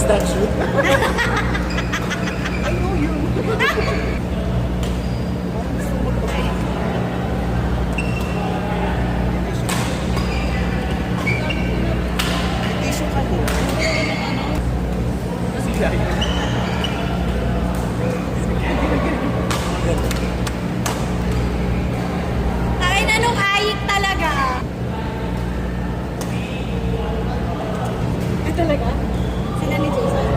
that shoot? I know you. Tissue ka din. Kasi dahil. Ay, anong ayik talaga? Ay, talaga? Sila ni Jason?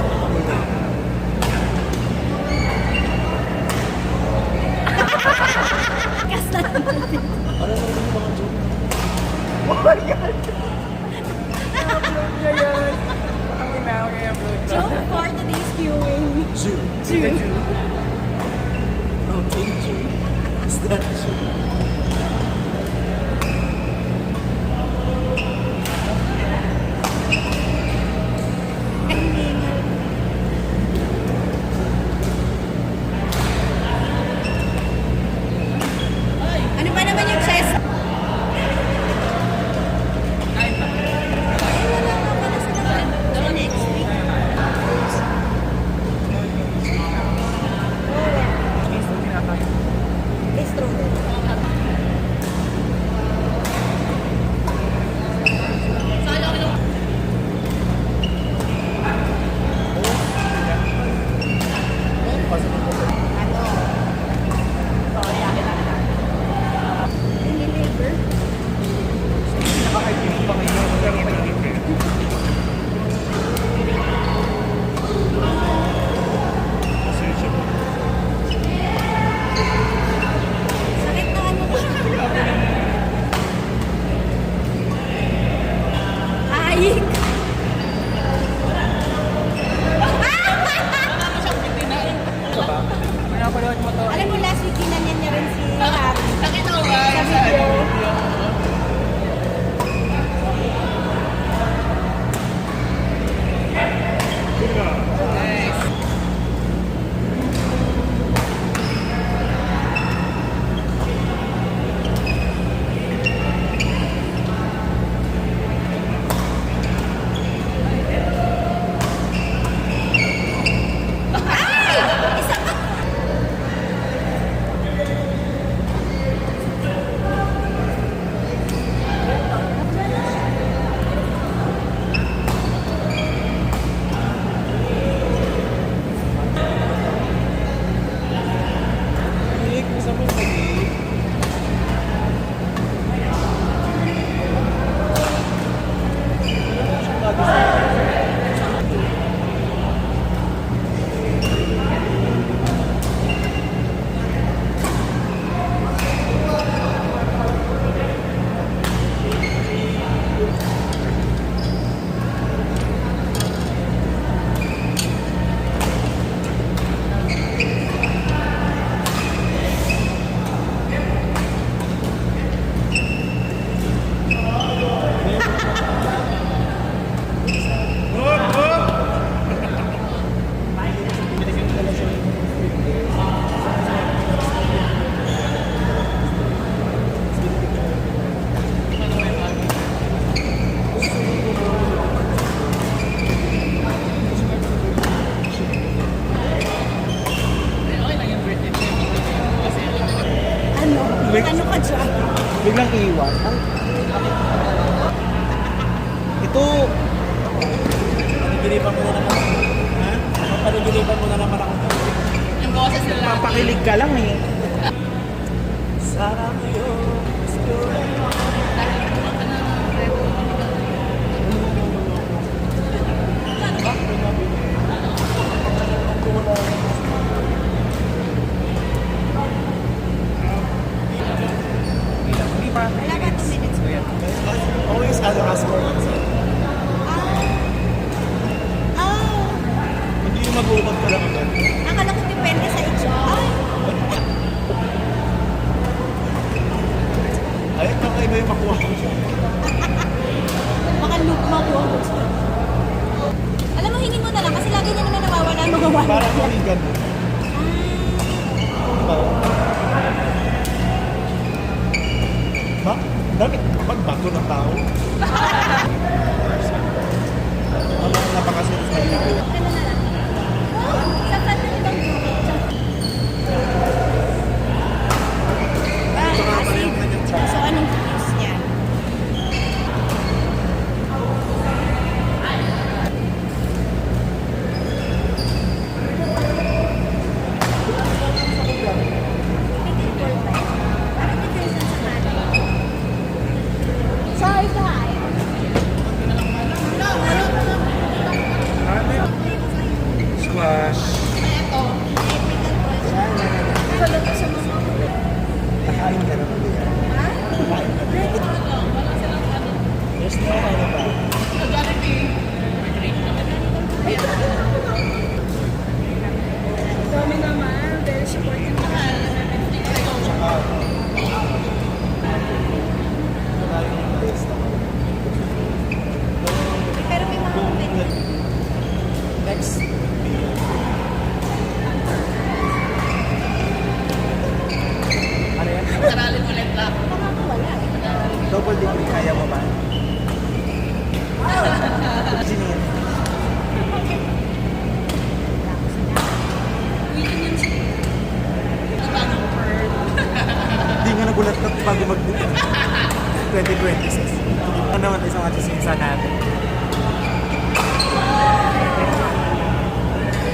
Kas na naman din. Ano naman yung mga joke? Oh my God! I-upload niya yan. Ang ina, i-upload niya. Joke for today's viewing. Jew. Jew. Oh, King Jew. Is that Jew? Ano ba naman yung chess? Ay, wala nga pala sila. Dalawa next week. Bistro din. Deliver. Naka-hype yung Panginoon. Sakit na ano ko. Ayik. Pinapanood mo to. Alam mo, last week ginanyan niya rin si Happy. Sakit na ba? Sa video. Nick, gusto mo ba Nick? Ano? Ano ka dyan? Biglang iiwan. Ito! Paniginipan mo na naman. Ha? Paniginipan mo na naman ako. Yung boses nila. Papakilig ka lang eh. Sana mo yun. Hindi pa. Wala ba 2 minutes ko? Always ask for answer. Hindi yung mag-uupag ka lang agad. Akala ko depende sa itsura. Ay, kakaiba yung makuha ko. Baka look makuha ko siya. Alam mo, hingin mo na lang kasi lagi niya naman nawawala ang mga wala. Parang kaibigan mo. Diba? Ba? Dami. Magbato ng tao. Napakasunod sa